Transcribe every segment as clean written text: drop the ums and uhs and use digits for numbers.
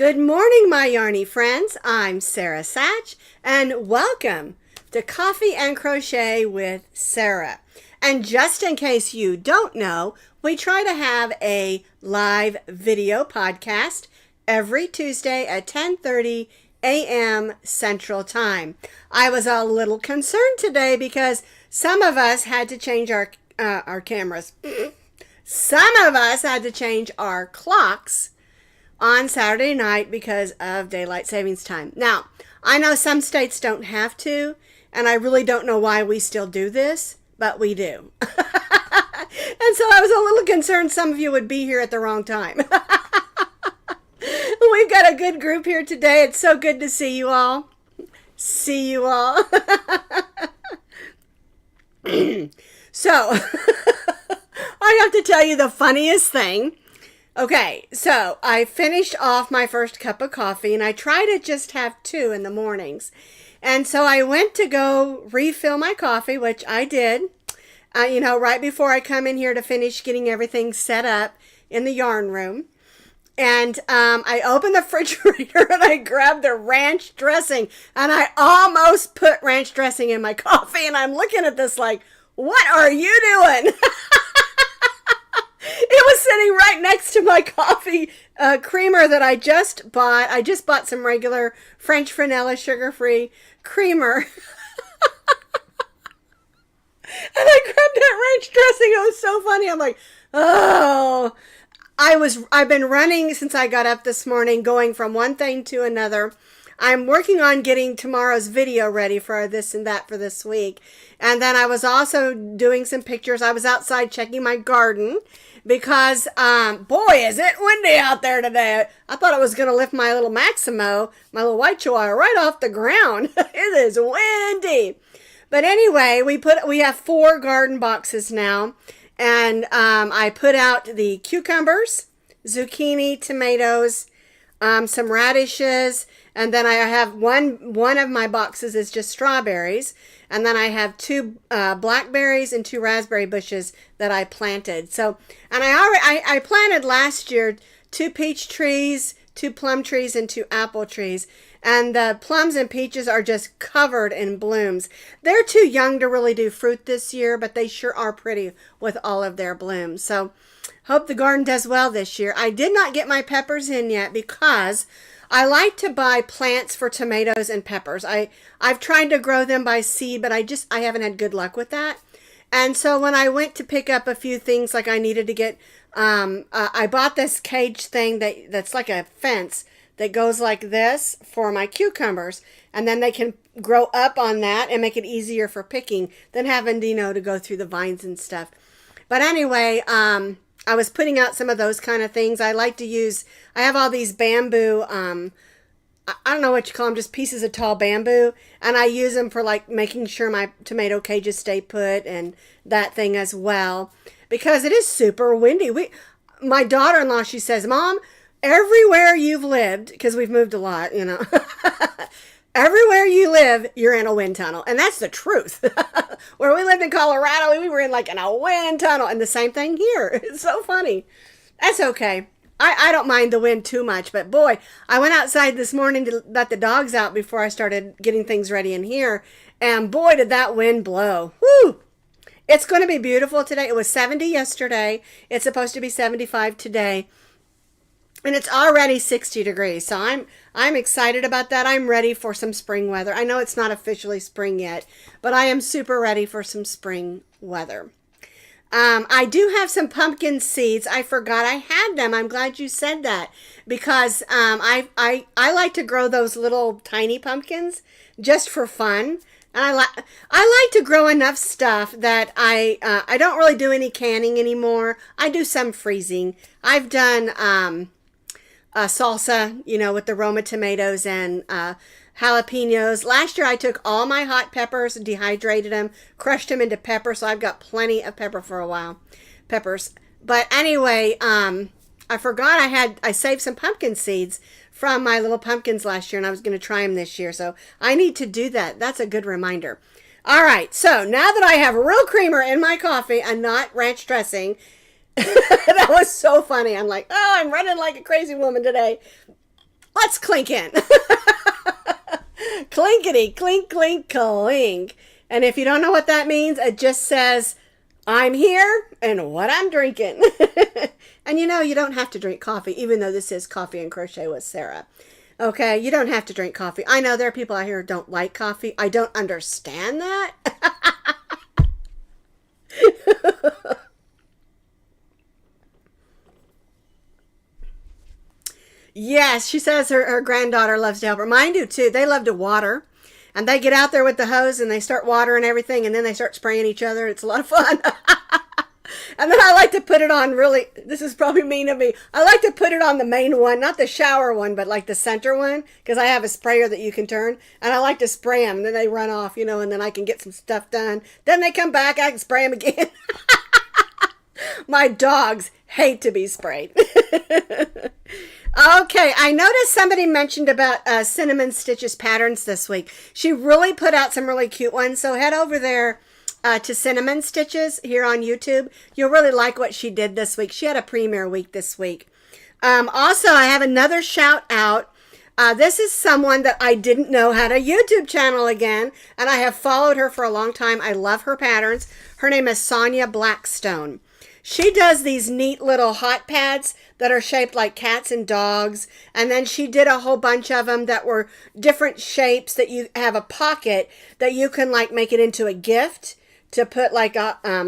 Good morning, my Yarnie friends. I'm Sara Sach, and welcome to Coffee and Crochet with Sara. And just in case you don't know, we try to have a live video podcast every Tuesday at 10:30 a.m. Central Time. I was a little concerned today because some of us had to change our cameras. Some of us had to change our clocks on Saturday night because of daylight savings time. Now, I know some states don't have to, and I really don't know why we still do this, but we do. And so I was a little concerned some of you would be here at the wrong time. We've got a good group here today. It's so good to see you all. See you all. So, I have to tell you the funniest thing. Okay, so I finished off my first cup of coffee, and I try to just have 2 in the mornings. And so I went to go refill my coffee, which I did, right before I come in here to finish getting everything set up in the yarn room. And I opened the refrigerator and I grabbed the ranch dressing, and I almost put ranch dressing in my coffee, and I'm looking at this like, what are you doing? It was sitting right next to my coffee creamer that I just bought. I just bought some regular French vanilla sugar-free creamer. And I grabbed that ranch dressing. It was so funny. I'm like, oh. I've been running since I got up this morning, going from one thing to another. I'm working on getting tomorrow's video ready for this and that for this week. And then I was also doing some pictures. I was outside checking my garden because, boy, is it windy out there today. I thought it was going to lift my little Maximo, my little white chihuahua, right off the ground. It is windy. But anyway, we have 4 garden boxes now. And I put out the cucumbers, zucchini, tomatoes, some radishes, and then I have one of my boxes is just strawberries, and then I have 2 blackberries and 2 raspberry bushes that I planted. So, and I planted last year 2 peach trees, 2 plum trees, and 2 apple trees. And the plums and peaches are just covered in blooms. They're too young to really do fruit this year, but they sure are pretty with all of their blooms. So, hope the garden does well this year. I did not get my peppers in yet because I like to buy plants for tomatoes and peppers. I've tried to grow them by seed, but I haven't had good luck with that. And so when I went to pick up a few things, like I needed to get, I bought this cage thing that's like a fence that goes like this for my cucumbers, and then they can grow up on that and make it easier for picking than having, to go through the vines and stuff. But anyway, I was putting out some of those kind of things. I have all these bamboo, I don't know what you call them, just pieces of tall bamboo, and I use them for like making sure my tomato cages stay put and that thing as well, because it is super windy. My daughter-in-law, she says, Mom, everywhere you've lived, because we've moved a lot, everywhere you live, you're in a wind tunnel. And that's the truth. Where we lived in Colorado, we were in a wind tunnel. And the same thing here. It's so funny. That's okay. I don't mind the wind too much. But boy, I went outside this morning to let the dogs out before I started getting things ready in here. And boy, did that wind blow. Woo! It's going to be beautiful today. It was 70 yesterday. It's supposed to be 75 today. And it's already 60 degrees, so I'm excited about that. I'm ready for some spring weather. I know it's not officially spring yet, but I am super ready for some spring weather. I do have some pumpkin seeds. I forgot I had them. I'm glad you said that, because I like to grow those little tiny pumpkins just for fun. And I like to grow enough stuff that I don't really do any canning anymore. I do some freezing. I've done salsa, with the Roma tomatoes and jalapenos. Last year I took all my hot peppers, dehydrated them, crushed them into pepper, so I've got plenty of pepper for a while. Peppers. But anyway, I forgot I saved some pumpkin seeds from my little pumpkins last year, and I was going to try them this year, so I need to do that. That's a good reminder. All right, so now that I have real creamer in my coffee and not ranch dressing, that was so funny. I'm like, oh, I'm running like a crazy woman today. Let's clink in. Clinkety, clink, clink, clink. And if you don't know what that means, it just says, I'm here and what I'm drinking. And you know, you don't have to drink coffee, even though this is Coffee and Crochet with Sara. Okay, you don't have to drink coffee. I know there are people out here who don't like coffee. I don't understand that. Yes, she says her granddaughter loves to help her. Mine do too. They love to water. And they get out there with the hose and they start watering everything, and then they start spraying each other. It's a lot of fun. And then I like to put it on really, this is probably mean of me, I like to put it on the main one, not the shower one, but like the center one, because I have a sprayer that you can turn, and I like to spray them, and then they run off, you know, and then I can get some stuff done. Then they come back, I can spray them again. My dogs hate to be sprayed. Okay, I noticed somebody mentioned about Cinnamon Stitches patterns this week. She really put out some really cute ones, so head over there to Cinnamon Stitches here on YouTube. You'll really like what she did this week. She had a premiere week this week. Also, I have another shout out. This is someone that I didn't know had a YouTube channel again, and I have followed her for a long time. I love her patterns. Her name is Sonia Blackstone. She does these neat little hot pads that are shaped like cats and dogs. And then she did a whole bunch of them that were different shapes that you have a pocket that you can like make it into a gift to put like a, I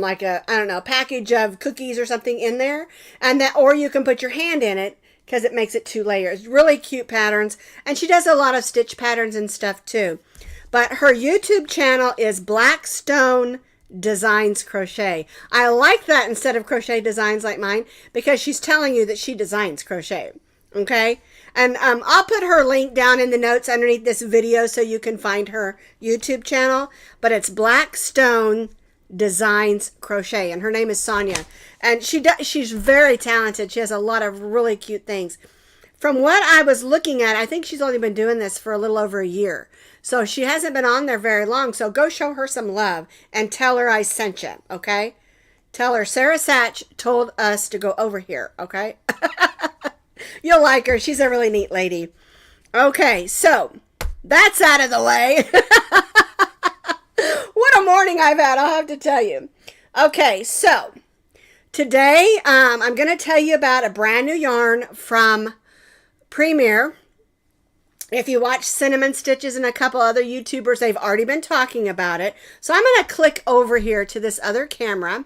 don't know, package of cookies or something in there. And that, or you can put your hand in it because it makes it 2 layers. Really cute patterns. And she does a lot of stitch patterns and stuff too. But her YouTube channel is Blackstone Designs Crochet. I like that instead of Crochet Designs like mine, because she's telling you that she designs crochet. Okay, and I'll put her link down in the notes underneath this video so you can find her YouTube channel. But it's Blackstone Designs Crochet, and her name is Sonia, and she's very talented. She has a lot of really cute things. From what I was looking at, I think she's only been doing this for a little over a year. So she hasn't been on there very long. So go show her some love and tell her I sent you, okay? Tell her Sara Sach told us to go over here, okay? You'll like her. She's a really neat lady. Okay, so that's out of the way. What a morning I've had, I'll have to tell you. Okay, so today I'm going to tell you about a brand new yarn from Premier. If you watch Cinnamon Stitches and a couple other YouTubers, they've already been talking about it. So I'm going to click over here to this other camera.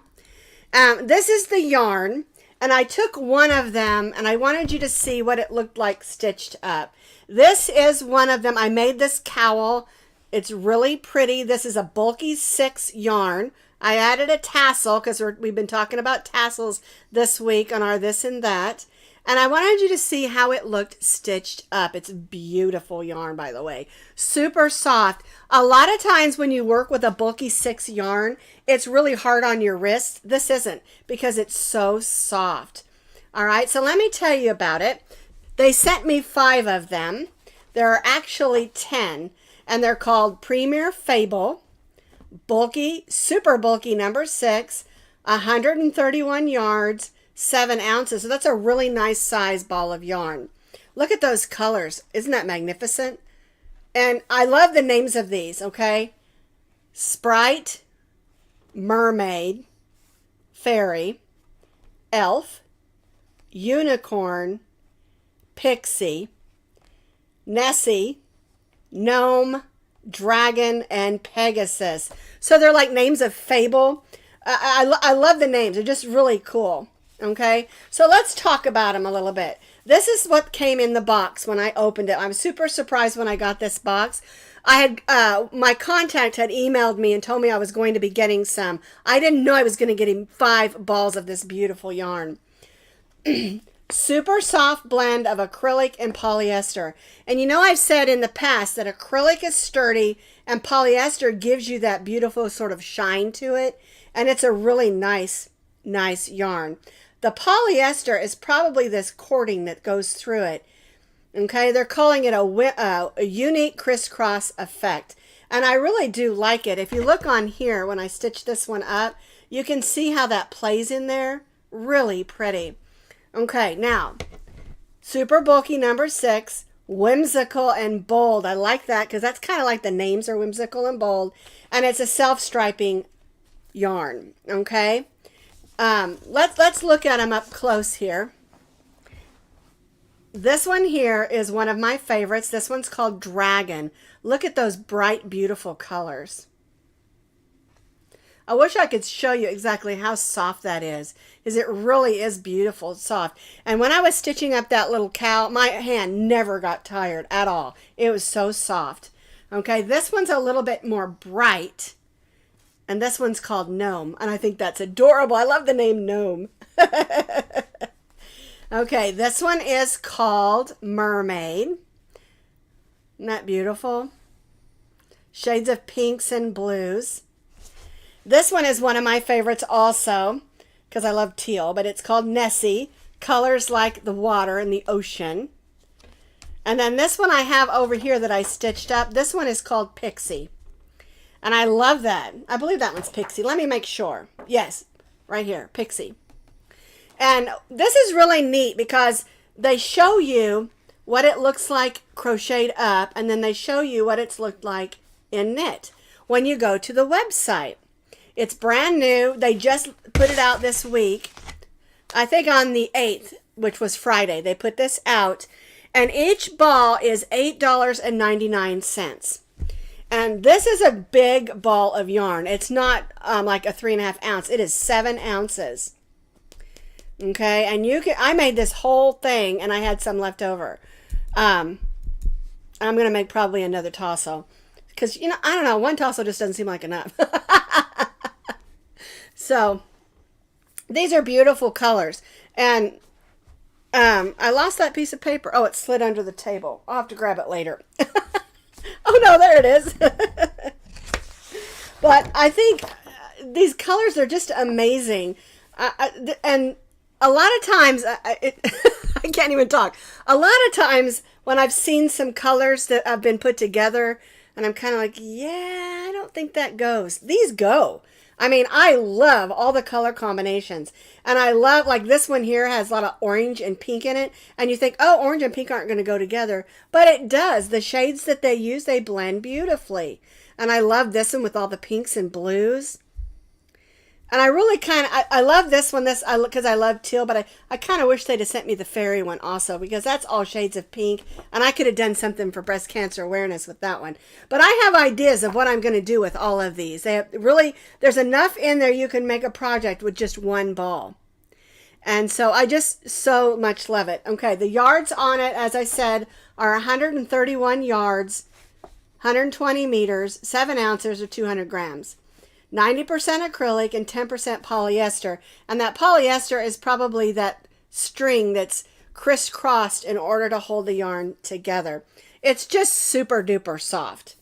This is the yarn, and I took one of them, and I wanted you to see what it looked like stitched up. This is one of them. I made this cowl. It's really pretty. This is a bulky 6 yarn. I added a tassel because we've been talking about tassels this week on our this and that. And I wanted you to see how it looked stitched up. It's beautiful yarn, by the way. Super soft. A lot of times when you work with a bulky 6 yarn, it's really hard on your wrists. This isn't, because it's so soft. All right, so let me tell you about it. They sent me 5 of them. There are actually 10, and they're called Premier Fable, bulky, super bulky number 6, 131 yards, 7 ounces. So that's a really nice size ball of yarn. Look at those colors. Isn't that magnificent? And I love the names of these, okay? Sprite, Mermaid, Fairy, Elf, Unicorn, Pixie, Nessie, Gnome, Dragon, and Pegasus. So they're like names of fable. I love the names. They're just really cool. Okay, so let's talk about them a little bit. This is what came in the box when I opened it. I'm super surprised when I got this box. I had my contact had emailed me and told me I was going to be getting some. I didn't know I was going to get him 5 balls of this beautiful yarn. Super soft blend of acrylic and polyester. And you know, I've said in the past that acrylic is sturdy and polyester gives you that beautiful sort of shine to it. And it's a really nice yarn. The polyester is probably this cording that goes through it. Okay, they're calling it a unique crisscross effect. And I really do like it. If you look on here, when I stitch this one up, you can see how that plays in there. Really pretty. Okay, now, super bulky number 6, Whimsical and Bold. I like that because that's kind of like the names are whimsical and bold. And it's a self-striping yarn, okay? Let's look at them up close here. This one here is one of my favorites. This one's called Dragon. Look at those bright, beautiful colors. I wish I could show you exactly how soft that is, because it really is beautiful, soft. And when I was stitching up that little cow, my hand never got tired at all. It was so soft. Okay, this one's a little bit more bright, and this one's called Gnome, and I think that's adorable. I love the name Gnome. Okay, this one is called Mermaid. Isn't that beautiful? Shades of pinks and blues. This one is one of my favorites also, because I love teal, but it's called Nessie. Colors like the water in the ocean. And then this one I have over here that I stitched up. This one is called Pixie. And I love that. I believe that one's Pixie. Let me make sure. Yes, right here, Pixie. And this is really neat because they show you what it looks like crocheted up, and then they show you what it's looked like in knit when you go to the website. It's brand new. They just put it out this week. I think on the 8th, which was Friday, they put this out. And each ball is $8.99. And this is a big ball of yarn. It's not like a 3.5 ounce. It is 7 ounces. Okay, and you can. I made this whole thing, and I had some left over. I'm gonna make probably another tassel, because I don't know. One tassel just doesn't seem like enough. So these are beautiful colors, and I lost that piece of paper. Oh, it slid under the table. I'll have to grab it later. Oh no, there it is. But I think these colors are just amazing, and a lot of times I can't even talk. A lot of times when I've seen some colors that have been put together, and I'm kind of like, yeah, I don't think that goes. These go. I mean, I love all the color combinations. And I love, like this one here has a lot of orange and pink in it. And you think, oh, orange and pink aren't going to go together. But it does. The shades that they use, they blend beautifully. And I love this one with all the pinks and blues. And I really kind of, I love this one, because I love teal, but I kind of wish they'd have sent me the fairy one also, because that's all shades of pink, and I could have done something for breast cancer awareness with that one. But I have ideas of what I'm going to do with all of these. They have really, there's enough in there you can make a project with just one ball. And so I just so much love it. Okay, the yards on it, as I said, are 131 yards, 120 meters, 7 ounces or 200 grams. 90% acrylic and 10% polyester. And that polyester is probably that string that's crisscrossed in order to hold the yarn together. It's just super duper soft.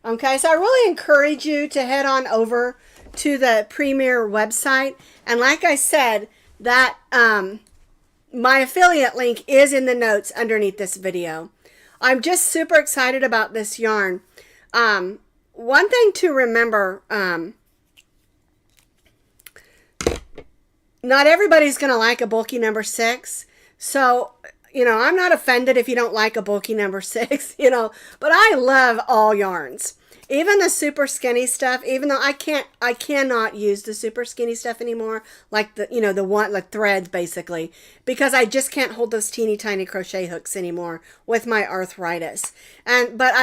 Okay, so I really encourage you to head on over to the Premier website. And like I said, that my affiliate link is in the notes underneath this video. I'm just super excited about this yarn. One thing to remember, not everybody's going to like a bulky number 6. So, I'm not offended if you don't like a bulky number 6, but I love all yarns. Even the super skinny stuff, even though I cannot use the super skinny stuff anymore, like the one, like threads basically, because I just can't hold those teeny tiny crochet hooks anymore with my arthritis. But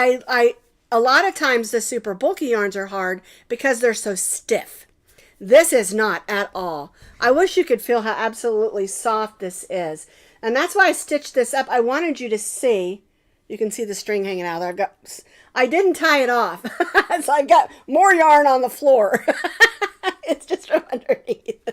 a lot of times the super bulky yarns are hard because they're so stiff. This is not at all. I wish you could feel how absolutely soft this is. And that's why I stitched this up. I wanted you to see. You can see the string hanging out there. I didn't tie it off. So I've got more yarn on the floor. It's just from underneath.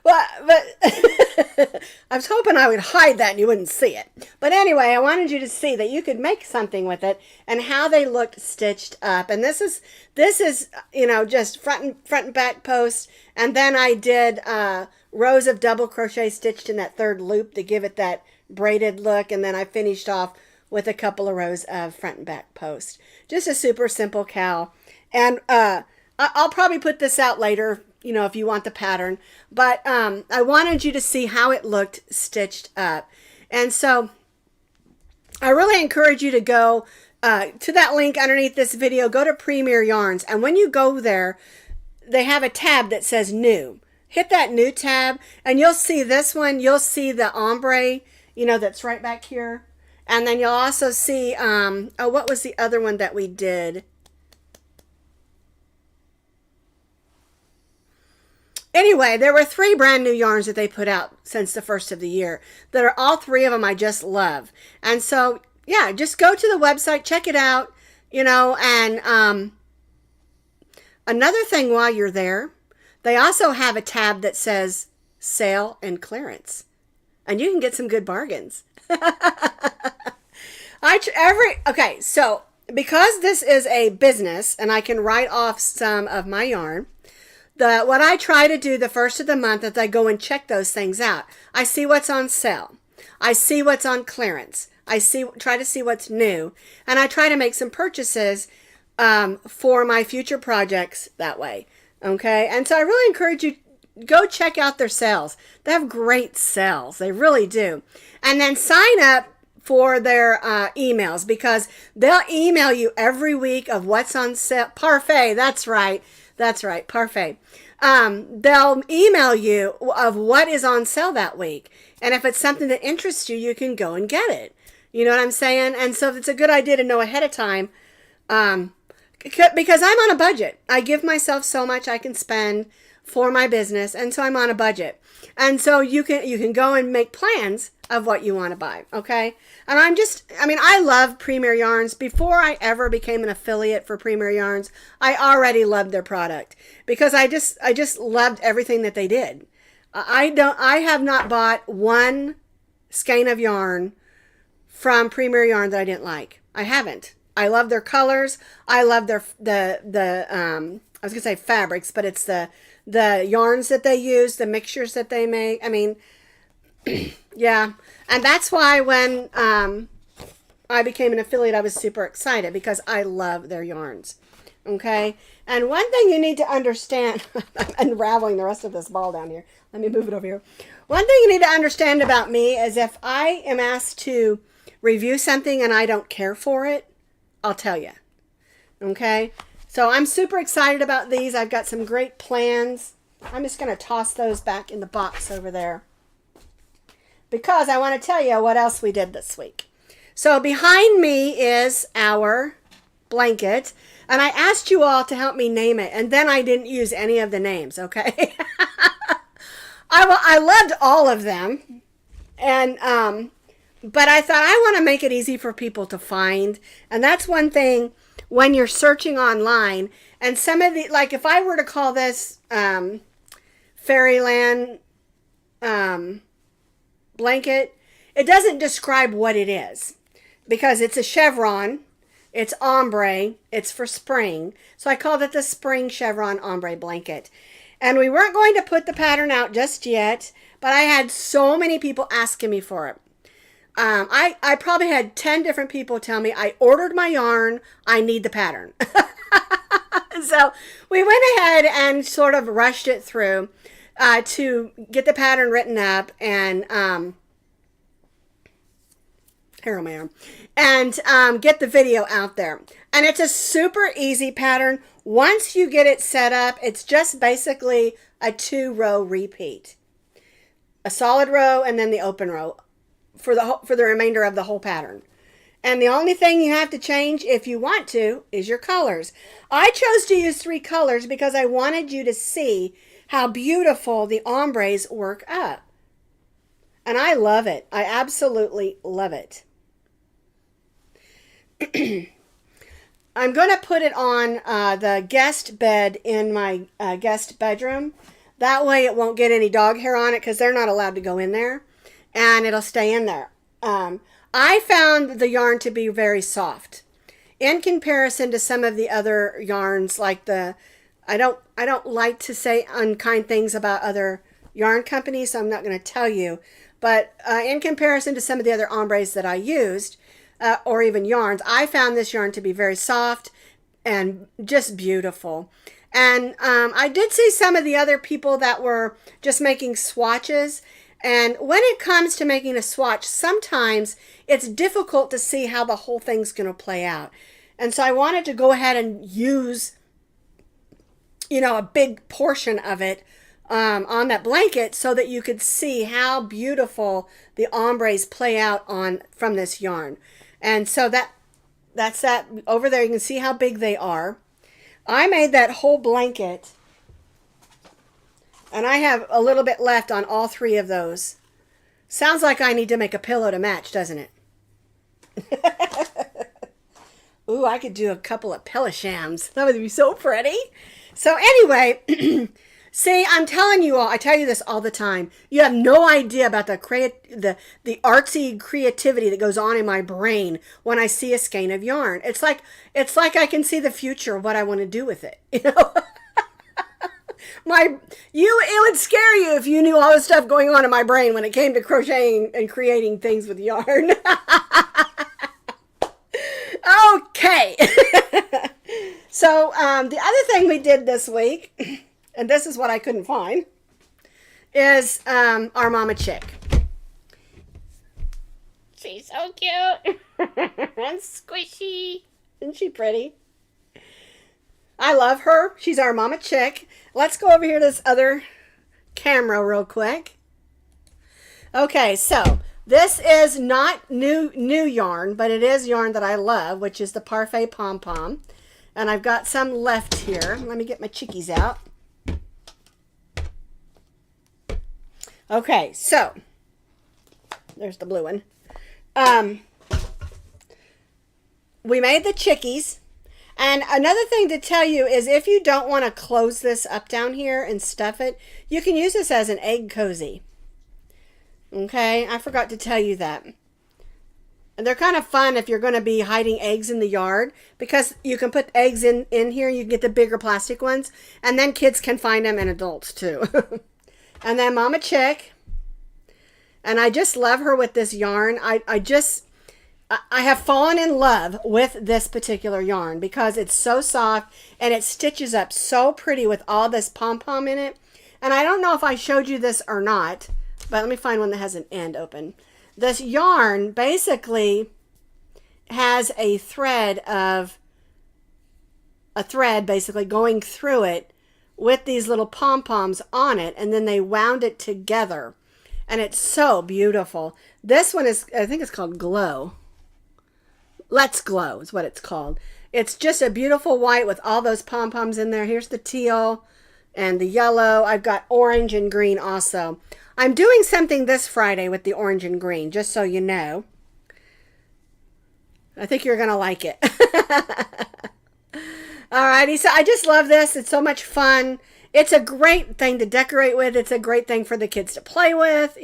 but I was hoping I would hide that and you wouldn't see it. But anyway, I wanted you to see that you could make something with it and how they looked stitched up. And this is just front and back post. And then I did rows of double crochet stitched in that third loop to give it that braided look. And then I finished off with a couple of rows of front and back post. Just a super simple cowl. And I'll probably put this out later, if you want the pattern. But I wanted you to see how it looked stitched up. And so I really encourage you to go to that link underneath this video. Go to Premier Yarns, and when you go there, they have a tab that says new. Hit that new tab, and you'll see this one. You'll see the ombre, you know, that's right back here. And then you'll also see, oh, what was the other one that we did? Anyway, there were 3 brand new yarns that they put out since the first of the year. That are all 3 of them I just love. And so, yeah, just go to the website, check it out, you know, and another thing while you're there, they also have a tab that says sale and clearance. And you can get some good bargains. Okay, so because this is a business and I can write off some of my yarn, what I try to do the first of the month is I go and check those things out. I see what's on sale. I see what's on clearance. Try to see what's new, and I try to make some purchases for my future projects that way. Okay, and so I really encourage you, go check out their sales. They have great sales. They really do. And then sign up for their emails, because they'll email you every week of what's on sale. Parfait, that's right. That's right, Parfait. They'll email you of what is on sale that week. And if it's something that interests you, you can go and get it. You know what I'm saying? And so it's a good idea to know ahead of time, because I'm on a budget. I give myself so much I can spend for my business, and so I'm on a budget. And so you can go and make plans of what you want to buy, okay? And I love Premier Yarns. Before I ever became an affiliate for Premier Yarns, I already loved their product, because I just loved everything that they did. I have not bought one skein of yarn from Premier Yarn that I didn't like. I haven't. I love their colors. I love their I was gonna say fabrics, but it's the yarns that they use, the mixtures that they make. I mean, yeah. And that's why when I became an affiliate, I was super excited, because I love their yarns. Okay. And one thing you need to understand, I'm unraveling the rest of this ball down here. Let me move it over here. One thing you need to understand about me is if I am asked to review something and I don't care for it, I'll tell you. Okay. So I'm super excited about these. I've got some great plans. I'm just going to toss those back in the box over there, because I want to tell you what else we did this week. So behind me is our blanket, and I asked you all to help me name it, and then I didn't use any of the names, okay? I loved all of them, and but I thought I want to make it easy for people to find, and that's one thing when you're searching online. And some of the, like if I were to call this Fairyland blanket, it doesn't describe what it is, because it's a chevron, it's ombre, it's for spring. So I called it the Spring Chevron Ombre Blanket. And we weren't going to put the pattern out just yet, but I had so many people asking me for it. I probably had 10 different people tell me, I ordered my yarn, I need the pattern. So we went ahead and sort of rushed it through to get the pattern written up, and hair on my arm, and get the video out there. And it's a super easy pattern. Once you get it set up, it's just basically a 2-row repeat. A solid row and then the open row for the remainder of the whole pattern. And the only thing you have to change, if you want to, is your colors. I chose to use 3 colors because I wanted you to see how beautiful the ombres work up. And I love it. I absolutely love it. I'm going to put it on the guest bed in my guest bedroom. That way it won't get any dog hair on it, because they're not allowed to go in there. And it'll stay in there. I found the yarn to be very soft in comparison to some of the other yarns, like I don't like to say unkind things about other yarn companies, so I'm not going to tell you. But in comparison to some of the other ombres that I used, or even yarns, I found this yarn to be very soft and just beautiful. And I did see some of the other people that were just making swatches, And when it comes to making a swatch, sometimes it's difficult to see how the whole thing's going to play out. And so I wanted to go ahead and use, a big portion of it on that blanket so that you could see how beautiful the ombres play out from this yarn. And so that's that over there. You can see how big they are. I made that whole blanket, and I have a little bit left on all 3 of those. Sounds like I need to make a pillow to match, doesn't it? Ooh, I could do a couple of Pelishams. That would be so pretty. So anyway, see, I'm telling you all, I tell you this all the time. You have no idea about the artsy creativity that goes on in my brain when I see a skein of yarn. It's like I can see the future of what I want to do with it. It would scare you if you knew all the stuff going on in my brain when it came to crocheting and creating things with yarn. Okay. So the other thing we did this week, and this is what I couldn't find, is our Momma chick. She's so cute. And squishy. Isn't she pretty? I love her. She's our Momma chick. Let's go over here to this other camera real quick. Okay, so this is not new yarn, but it is yarn that I love, which is the Parfait Pom Pom. And I've got some left here. Let me get my chickies out. Okay, so there's the blue one. We made the chickies. And another thing to tell you is if you don't want to close this up down here and stuff it, you can use this as an egg cozy. Okay, I forgot to tell you that. And they're kind of fun if you're going to be hiding eggs in the yard, because you can put eggs in here. You can get the bigger plastic ones, and then kids can find them, and adults too. And then Momma chick. And I just love her with this yarn. I have fallen in love with this particular yarn because it's so soft and it stitches up so pretty with all this pom-pom in it. And I don't know if I showed you this or not, but let me find one that has an end open. This yarn basically has a thread basically going through it with these little pom-poms on it, and then they wound it together. And it's so beautiful. This one is, I think it's called Glow. Let's Glow is what it's called. It's just a beautiful white with all those pom-poms in there. Here's the teal and the yellow. I've got orange and green also. I'm doing something this Friday with the orange and green, just so you know. I think you're going to like it. Alrighty, so I just love this. It's so much fun. It's a great thing to decorate with. It's a great thing for the kids to play with.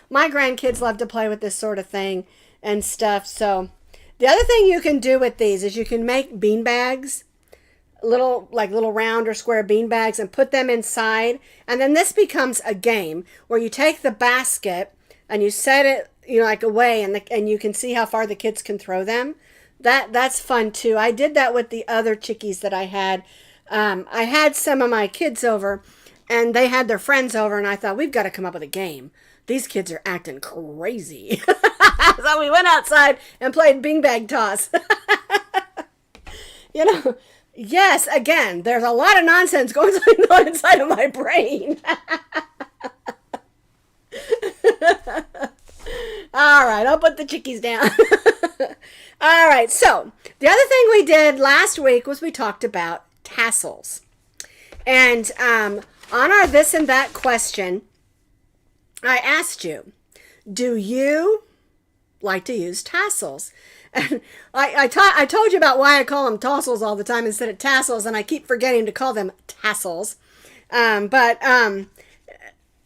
My grandkids love to play with this sort of thing and stuff. So the other thing you can do with these is you can make bean bags. Little round or square bean bags, and put them inside, and then this becomes a game where you take the basket and you set it away, and you can see how far the kids can throw them. That's fun too. I did that with the other chickies that I had. I had some of my kids over, and they had their friends over, and I thought, we've got to come up with a game. These kids are acting crazy. So we went outside and played beanbag toss. Yes, again, there's a lot of nonsense going on inside of my brain. All right, I'll put the chickies down. All right, so the other thing we did last week was we talked about tassels. And on our this and that question, I asked you, do you like to use tassels? And I told you about why I call them tassels all the time instead of tassels, and I keep forgetting to call them tassels. But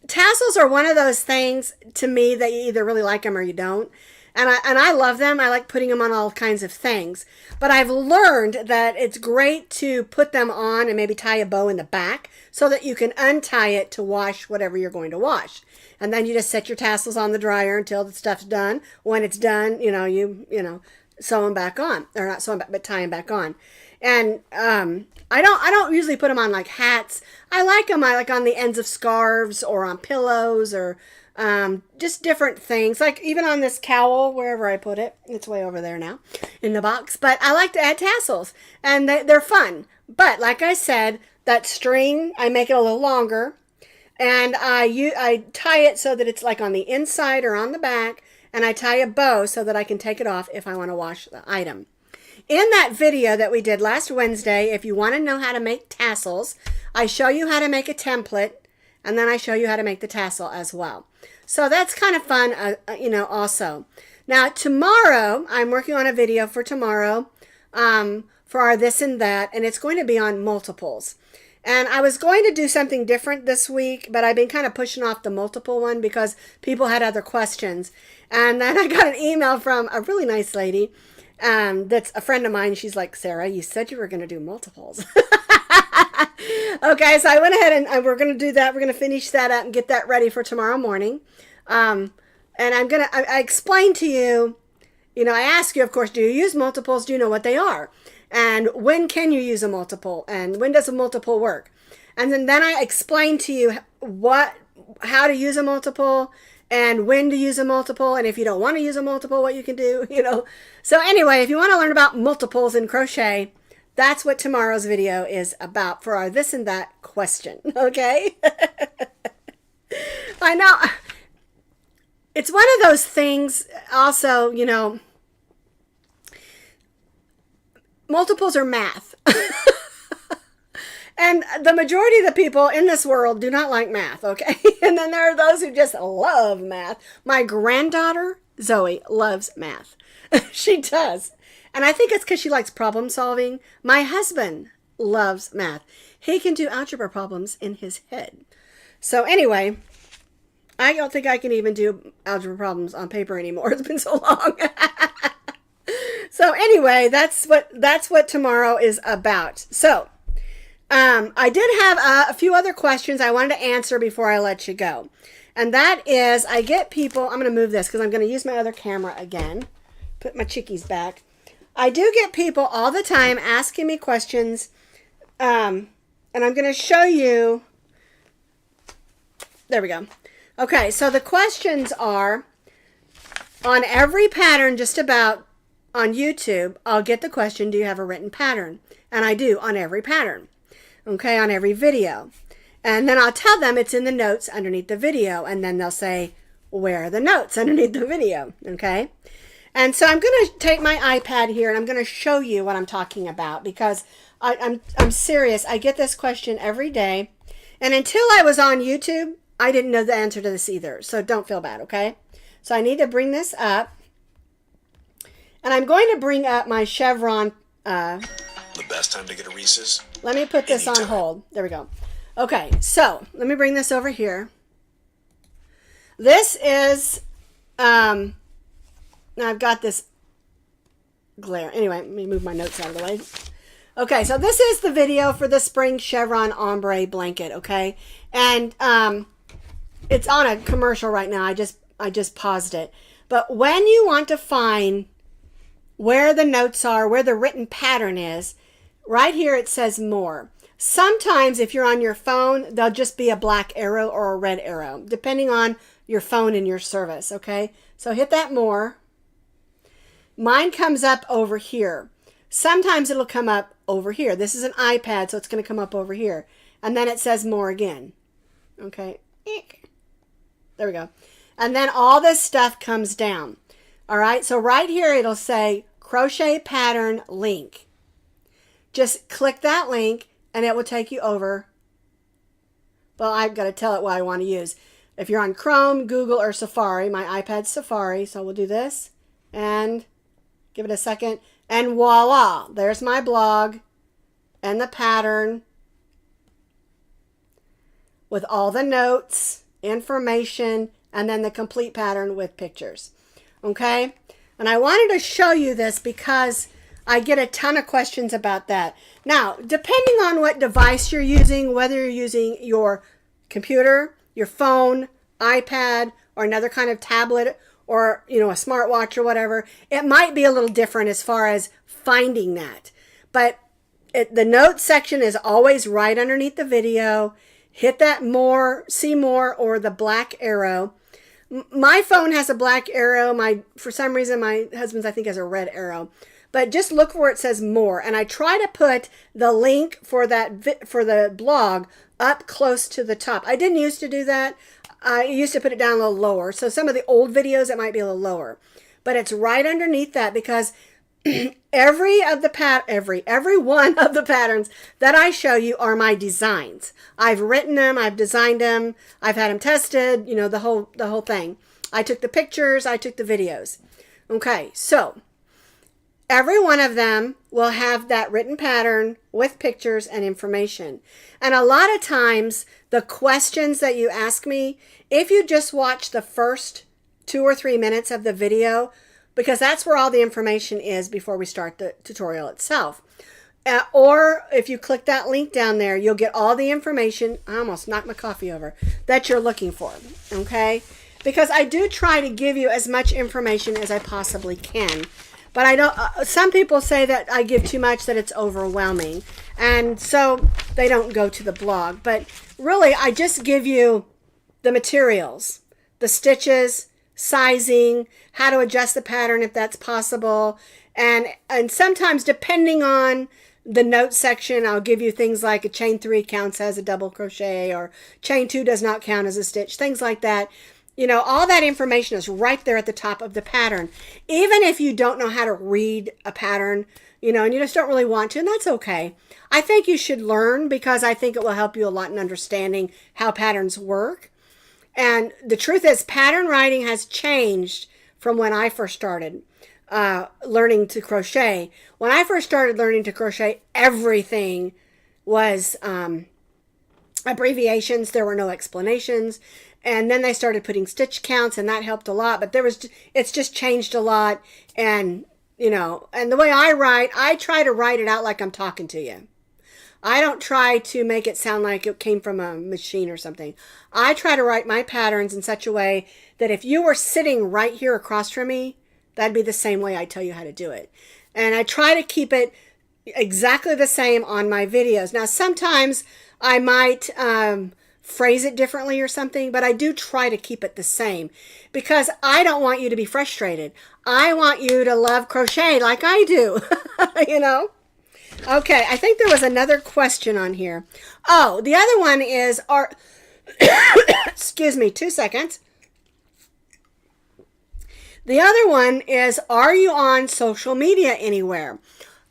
tassels are one of those things to me that you either really like them or you don't. And I love them. I like putting them on all kinds of things. But I've learned that it's great to put them on and maybe tie a bow in the back so that you can untie it to wash whatever you're going to wash. And then you just set your tassels on the dryer until the stuff's done. When it's done, you sew them back on. Or not sew them back, but tie them back on. And I don't usually put them on like hats. I like them like on the ends of scarves or on pillows or just different things. Like even on this cowl, wherever I put it. It's way over there now in the box. But I like to add tassels, and they're fun. But like I said, that string, I make it a little longer, and I tie it so that it's like on the inside or on the back, and I tie a bow so that I can take it off if I want to wash the item. In that video that we did last Wednesday, if you want to know how to make tassels, I show you how to make a template, and then I show you how to make the tassel as well. So that's kind of fun, also. Now, tomorrow, I'm working on a video for tomorrow for our this and that, and it's going to be on multiples. And I was going to do something different this week, but I've been kind of pushing off the multiple one because people had other questions. And then I got an email from a really nice lady that's a friend of mine. She's like, Sara, you said you were going to do multiples. Okay, so I went ahead and we're going to do that. We're going to finish that up and get that ready for tomorrow morning. And I explained to you, I ask you, of course, do you use multiples? Do you know what they are? And when can you use a multiple? And when does a multiple work? And then I explained to you how to use a multiple and when to use a multiple. And if you don't want to use a multiple, what you can do, So anyway, if you want to learn about multiples in crochet, that's what tomorrow's video is about for our this and that question. Okay. I know. It's one of those things also, multiples are math. And the majority of the people in this world do not like math, okay? And then there are those who just love math. My granddaughter, Zoe, loves math. She does. And I think it's because she likes problem solving. My husband loves math. He can do algebra problems in his head. So anyway, I don't think I can even do algebra problems on paper anymore. It's been so long. So anyway, that's what tomorrow is about. So I did have a few other questions I wanted to answer before I let you go. And that is, I get people, I'm going to move this because I'm going to use my other camera again. Put my chickies back. I do get people all the time asking me questions. And I'm going to show you. There we go. Okay, so the questions are, on every pattern just about on YouTube, I'll get the question, do you have a written pattern? And I do on every pattern. Okay, on every video. And then I'll tell them it's in the notes underneath the video. And then they'll say, where are the notes underneath the video? Okay. And so I'm going to take my iPad here and I'm going to show you what I'm talking about because I'm serious. I get this question every day. And until I was on YouTube, I didn't know the answer to this either. So don't feel bad, okay? So I need to bring this up. And I'm going to bring up my Chevron. The best time to get a Reese's. Let me put this on hold. There we go. Okay, so let me bring this over here. This is, now I've got this glare. Anyway, let me move my notes out of the way. Okay, so this is the video for the spring Chevron ombre blanket, okay? And it's on a commercial right now. I just paused it. But when you want to find where the notes are, where the written pattern is, right here it says more. Sometimes if you're on your phone, there'll just be a black arrow or a red arrow, depending on your phone and your service, okay? So hit that more. Mine comes up over here. Sometimes it'll come up over here. This is an iPad, so it's going to come up over here. And then it says more again. Okay. There we go. And then all this stuff comes down. All right. So right here, it'll say crochet pattern link. Just click that link and it will take you over. Well, I've got to tell it what I want to use. If you're on Chrome, Google, or Safari, my iPad's Safari. So we'll do this and give it a second. And voila, there's my blog and the pattern with all the notes, information, and then the complete pattern with pictures. Okay? And I wanted to show you this because I get a ton of questions about that. Now, depending on what device you're using, whether you're using your computer, your phone, iPad, or another kind of tablet, or, a smartwatch or whatever, it might be a little different as far as finding that. But The notes section is always right underneath the video. Hit that more, see more, or the black arrow. My phone has a black arrow. For some reason, my husband's, I think, has a red arrow. But just look where it says more. And I try to put the link for the blog up close to the top. I didn't used to do that. I used to put it down a little lower. So some of the old videos, it might be a little lower. But it's right underneath that because every one of the patterns that I show you are my designs. I've written them, I've designed them, I've had them tested, the whole thing. I took the pictures, I took the videos. Okay, so every one of them will have that written pattern with pictures and information. And a lot of times, the questions that you ask me, if you just watch the first 2 or 3 minutes of the video, because that's where all the information is before we start the tutorial itself. Or if you click that link down there, you'll get all the information, I almost knocked my coffee over, that you're looking for, okay? Because I do try to give you as much information as I possibly can. But I don't, some people say that I give too much, that it's overwhelming. And so they don't go to the blog. But really, I just give you the materials, the stitches, sizing, how to adjust the pattern if that's possible. And sometimes depending on the note section, I'll give you things like a chain 3 counts as a double crochet, or chain 2 does not count as a stitch, things like that. All that information is right there at the top of the pattern. Even if you don't know how to read a pattern, and you just don't really want to, and that's okay. I think you should learn because I think it will help you a lot in understanding how patterns work. And the truth is, pattern writing has changed from when I first started learning to crochet. When I first started learning to crochet, everything was abbreviations. There were no explanations. And then they started putting stitch counts, and that helped a lot. But it's just changed a lot. And, and the way I write, I try to write it out like I'm talking to you. I don't try to make it sound like it came from a machine or something. I try to write my patterns in such a way that if you were sitting right here across from me, that'd be the same way I tell you how to do it. And I try to keep it exactly the same on my videos. Now, sometimes I might phrase it differently or something, but I do try to keep it the same because I don't want you to be frustrated. I want you to love crochet like I do, Okay, I think there was another question on here. Oh, the other one is, excuse me, 2 seconds. The other one is, are you on social media anywhere?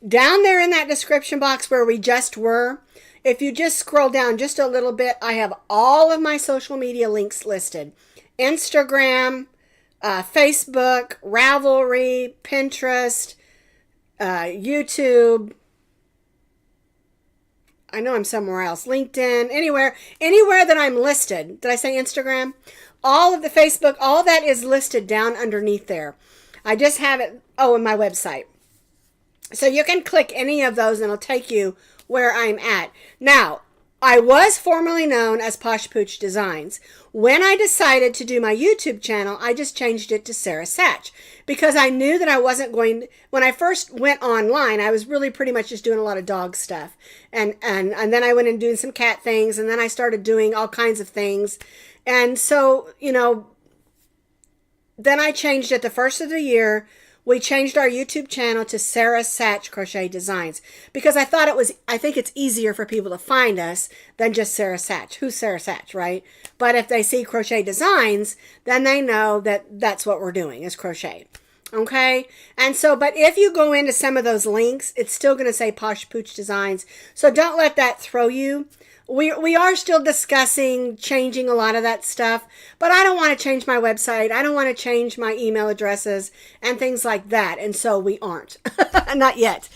Down there in that description box where we just were, if you just scroll down just a little bit, I have all of my social media links listed. Instagram, Facebook, Ravelry, Pinterest, YouTube. I know I'm somewhere else. LinkedIn, anywhere that I'm listed. Did I say Instagram? All of the Facebook, all that is listed down underneath there. I just have it, in my website. So you can click any of those and it'll take you where I'm at. Now, I was formerly known as Posh Pooch Designs. When I decided to do my YouTube channel, I just changed it to Sara Sach because I knew that I wasn't going, when I first went online, I was really pretty much just doing a lot of dog stuff. And then I went and doing some cat things, and then I started doing all kinds of things. And so, then I changed it the first of the year. We changed our YouTube channel to Sara Sach Crochet Designs because I think it's easier for people to find us than just Sara Sach. Who's Sara Sach, right? But if they see Crochet Designs, then they know that that's what we're doing is crochet. Okay? And so, but if you go into some of those links, it's still going to say Posh Pooch Designs. So don't let that throw you. We are still discussing changing a lot of that stuff, but I don't want to change my website. I don't want to change my email addresses and things like that. And so we aren't, not yet.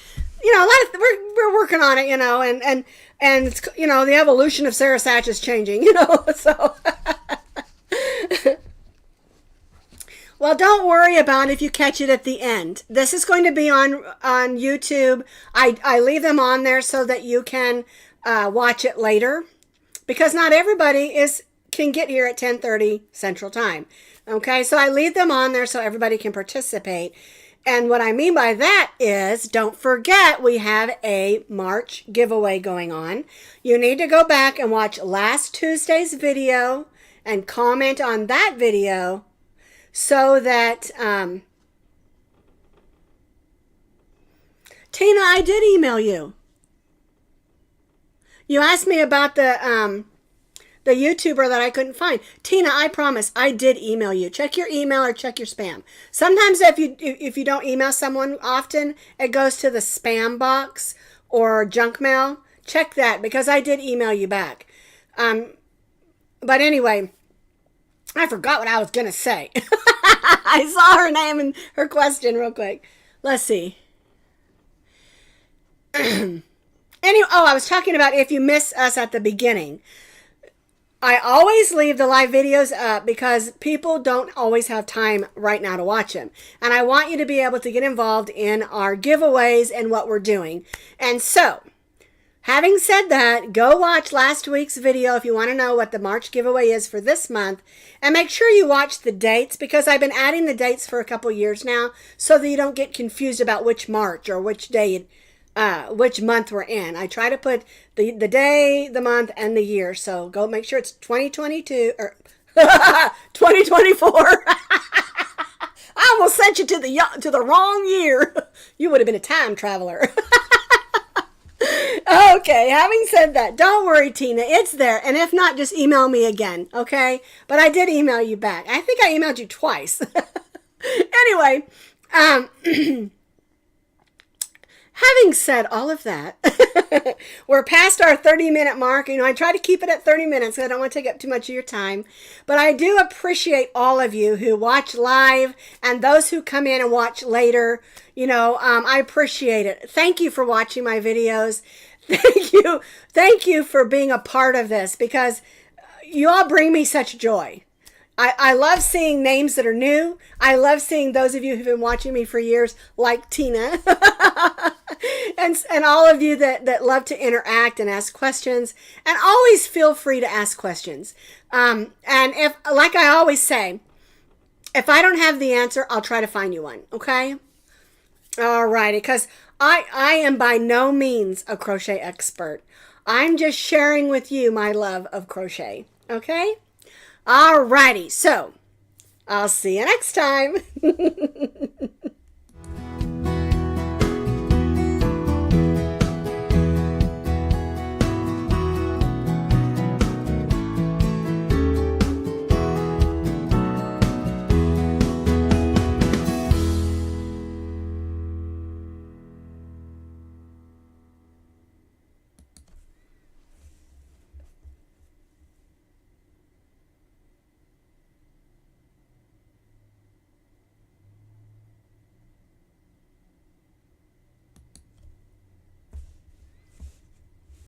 We're working on it, and it's, the evolution of Sara Sach is changing, so. Well, don't worry about if you catch it at the end. This is going to be on YouTube. I leave them on there so that you can watch it later, because not everybody can get here at 10:30 Central Time. Okay, so I leave them on there so everybody can participate. And what I mean by that is, don't forget we have a March giveaway going on. You need to go back and watch last Tuesday's video and comment on that video so that, Tina, I did email you. You asked me about the YouTuber that I couldn't find. Tina, I promise I did email you. Check your email or check your spam. Sometimes if you don't email someone often, it goes to the spam box or junk mail. Check that because I did email you back. But anyway, I forgot what I was going to say. I saw her name and her question real quick. Let's see. Anyway, I was talking about if you miss us at the beginning. I always leave the live videos up because people don't always have time right now to watch them. And I want you to be able to get involved in our giveaways and what we're doing. And so, having said that, go watch last week's video if you want to know what the March giveaway is for this month. And make sure you watch the dates because I've been adding the dates for a couple years now so that you don't get confused about which March or which day which month we're in. I try to put the day, the month, and the year. So go make sure it's 2022 or 2024. I almost sent you to the wrong year. You would have been a time traveler. Okay, having said that, don't worry, Tina. It's there. And if not, just email me again, okay? But I did email you back. I think I emailed you twice. Anyway, having said all of that, we're past our 30-minute mark. You know, I try to keep it at 30 minutes because I don't want to take up too much of your time. But I do appreciate all of you who watch live and those who come in and watch later. You know, I appreciate it. Thank you for watching my videos. Thank you for being a part of this because you all bring me such joy. I love seeing names that are new. I love seeing those of you who've been watching me for years, like Tina, and all of you that love to interact and ask questions. And always feel free to ask questions. And if, like I always say, if I don't have the answer, I'll try to find you one. Okay? All righty, because I am by no means a crochet expert. I'm just sharing with you my love of crochet. Okay? Alrighty, so I'll see you next time.